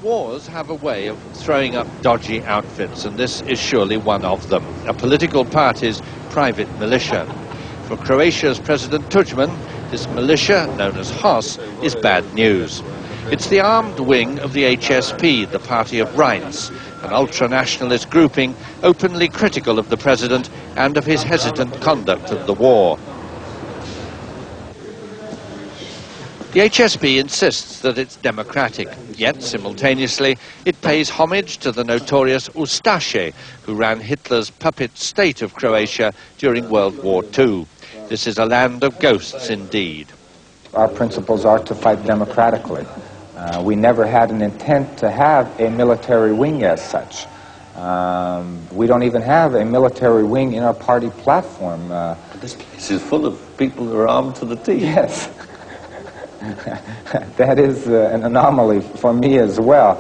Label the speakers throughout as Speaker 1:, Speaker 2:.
Speaker 1: Wars have a way of throwing up dodgy outfits, and this is surely one of them, a political party's private militia. For Croatia's President Tudjman, this militia, known as HOS, is bad news. It's the armed wing of the HSP, the Party of Rights, an ultra-nationalist grouping openly critical of the president and of his hesitant conduct of the war. The HSP insists that it's democratic, yet simultaneously it pays homage to the notorious Ustaše, who ran Hitler's puppet state of Croatia during World War II. This is a land of ghosts indeed.
Speaker 2: Our principles are to fight democratically. We never had an intent to have a military wing as such. We don't even have a military wing in our party platform.
Speaker 3: This place is full of people who are armed to the teeth.
Speaker 2: Yes. That is an anomaly for me as well.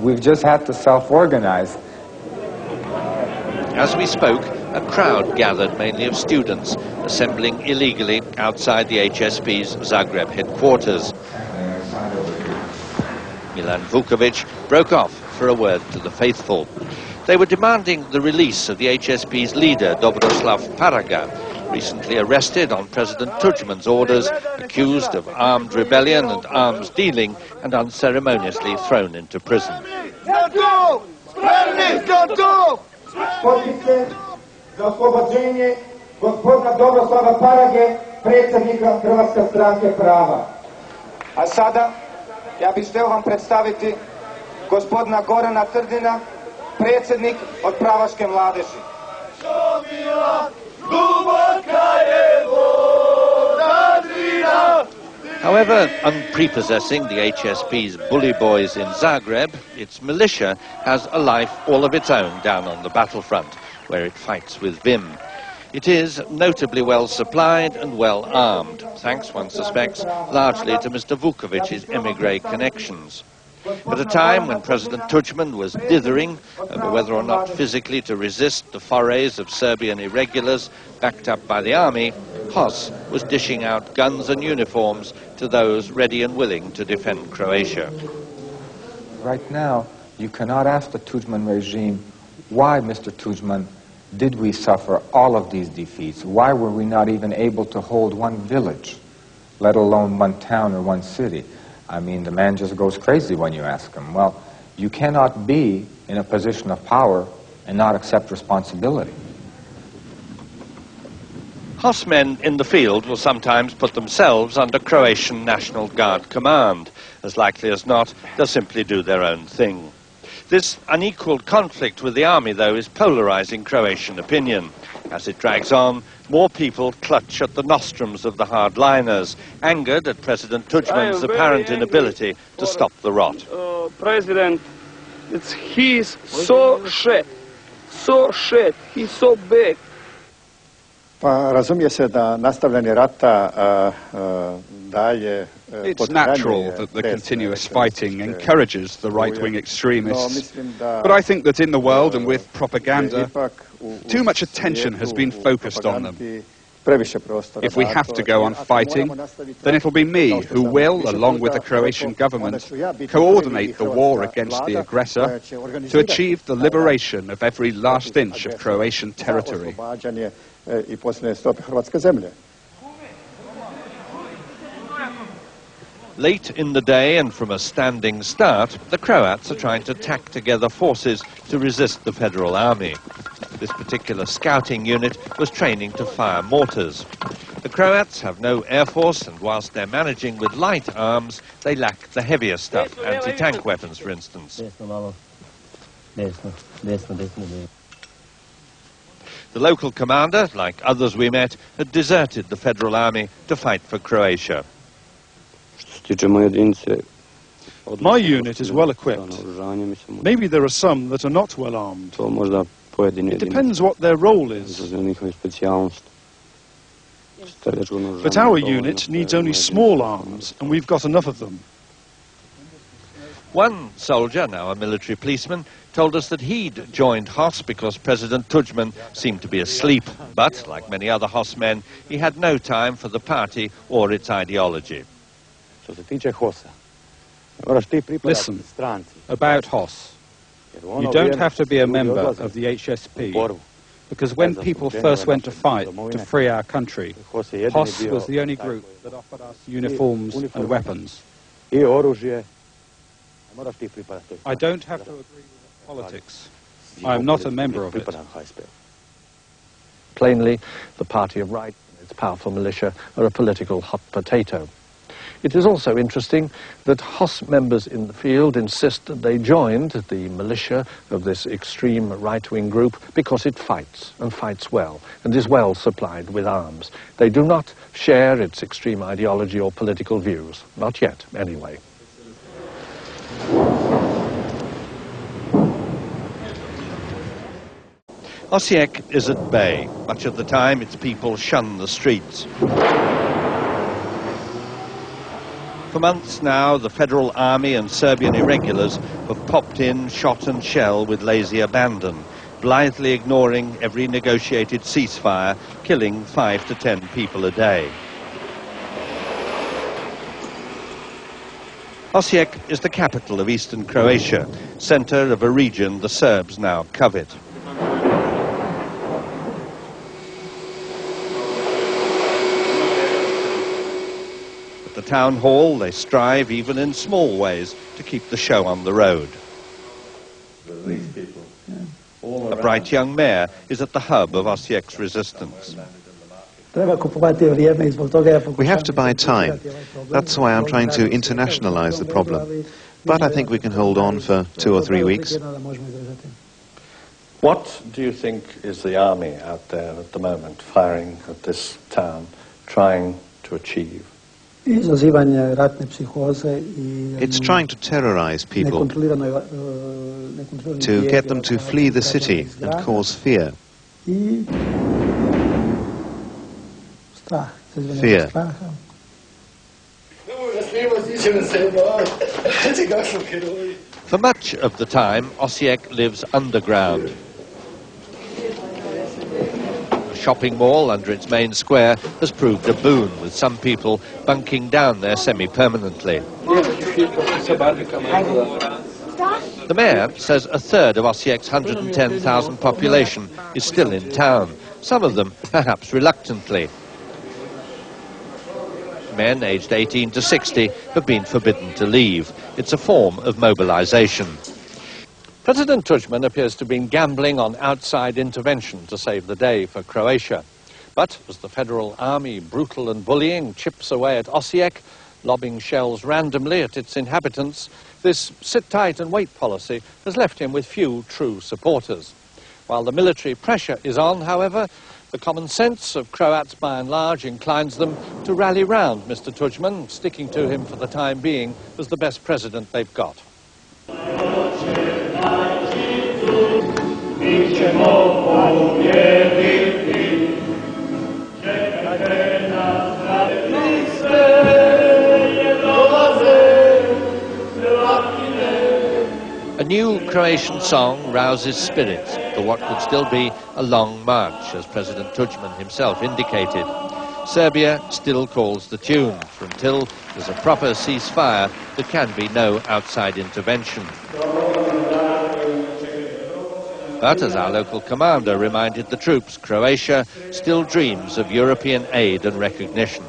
Speaker 2: We've just had to self-organize.
Speaker 1: As we spoke, a crowd gathered, mainly of students, assembling illegally outside the HSP's Zagreb headquarters. Milan Vukovic broke off for a word to the faithful. They were demanding the release of the HSP's leader, Dobroslav Paraga, recently arrested on President Tudjman's orders, accused of armed rebellion and arms dealing, and unceremoniously thrown into prison.
Speaker 4: Za oslobođenje gospodina Dobroslava Parage, predsjednika Hrvatske stranke prava. A sada ja bih htio vam predstaviti gospodina Gorana Trdina, predsjednik od pravaške mladeži.
Speaker 1: However unprepossessing the HSP's bully boys in Zagreb, its militia has a life all of its own down on the battlefront, where it fights with vim. It is notably well supplied and well armed, thanks, one suspects, largely to Mr. Vukovic's emigre connections. At a time when President Tudjman was dithering over whether or not physically to resist the forays of Serbian irregulars backed up by the army, HOS was dishing out guns and uniforms to those ready and willing to defend Croatia.
Speaker 2: Right now, you cannot ask the Tudjman regime, why, Mr. Tudjman, did we suffer all of these defeats? Why were we not even able to hold one village, let alone one town or one city? I mean, the man just goes crazy when you ask him. Well, you cannot be in a position of power and not accept responsibility.
Speaker 1: HOS men in the field will sometimes put themselves under Croatian National Guard command. As likely as not, they'll simply do their own thing. This unequalled conflict with the army, though, is polarizing Croatian opinion. As it drags on, more people clutch at the nostrums of the hardliners, angered at President Tudjman's apparent inability to stop the rot.
Speaker 5: President, he's so shit, he's so big.
Speaker 6: Razumije se da nastavljanje rata daje.
Speaker 7: It's natural that the continuous fighting encourages the right-wing extremists, but I think that in the world and with propaganda, too much attention has been focused on them. If we have to go on fighting, then it'll be me who will, along with the Croatian government, coordinate the war against the aggressor to achieve the liberation of every last inch of Croatian territory.
Speaker 1: Late in the day and from a standing start, the Croats are trying to tack together forces to resist the federal army. This particular scouting unit was training to fire mortars. The Croats have no air force, and whilst they're managing with light arms, they lack the heavier stuff, anti-tank weapons, for instance. The local commander, like others we met, had deserted the federal army to fight for Croatia.
Speaker 8: My unit is well equipped. Maybe there are some that are not well armed. It depends what their role is. But our unit needs only small arms, and we've got enough of them.
Speaker 1: One soldier, now a military policeman, told us that he'd joined HOS because President Tudjman seemed to be asleep. But, like many other HOS men, he had no time for the party or its ideology.
Speaker 9: Što se tiče HOS-a,
Speaker 8: Listen, about HOS. You don't have to be a member of the HSP, because when people first went to fight to free our country, HOS was the only group that offered us uniforms and weapons. I don't have to agree with politics. I am not a member of it.
Speaker 1: Plainly, the Party of Rights and its powerful militia are a political hot potato. It is also interesting that HOS members in the field insist that they joined the militia of this extreme right-wing group because it fights, and fights well, and is well supplied with arms. They do not share its extreme ideology or political views. Not yet, anyway. Osijek is at bay. Much of the time, its people shun the streets. For months now, the Federal Army and Serbian irregulars have popped in, shot and shell with lazy abandon, blithely ignoring every negotiated ceasefire, killing 5 to 10 people a day. Osijek is the capital of eastern Croatia, centre of a region the Serbs now covet. At the town hall, they strive, even in small ways, to keep the show on the road. A bright young mayor is at the hub of Osijek's resistance.
Speaker 9: We have to buy time. That's why I'm trying to internationalize the problem. But I think we can hold on for 2 or 3 weeks.
Speaker 3: What do you think is the army out there at the moment firing at this town, trying to achieve?
Speaker 9: It's trying to terrorize people, to get them to flee the city and cause fear. Fear.
Speaker 1: For much of the time, Osijek lives underground. A shopping mall under its main square has proved a boon, with some people bunking down there semi-permanently. The mayor says a third of Osijek's 110,000 population is still in town, some of them perhaps reluctantly. Men aged 18 to 60 have been forbidden to leave. It's a form of mobilization. President Tudjman appears to have been gambling on outside intervention to save the day for Croatia. But as the Federal Army, brutal and bullying, chips away at Osijek, lobbing shells randomly at its inhabitants, this sit-tight-and-wait policy has left him with few true supporters. While the military pressure is on, however, the common sense of Croats, by and large, inclines them to rally round Mr. Tudjman, sticking to him for the time being as the best president they've got. A new Croatian song rouses spirits for what could still be a long march, as President Tudjman himself indicated. Serbia still calls the tune, for until there's a proper ceasefire, there can be no outside intervention. But as our local commander reminded the troops, Croatia still dreams of European aid and recognition.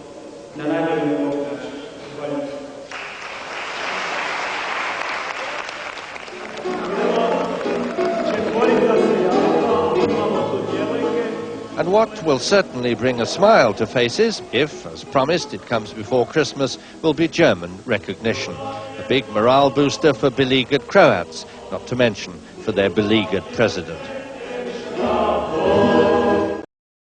Speaker 1: And what will certainly bring a smile to faces, if, as promised, it comes before Christmas, will be German recognition. A big morale booster for beleaguered Croats, not to mention for their beleaguered president.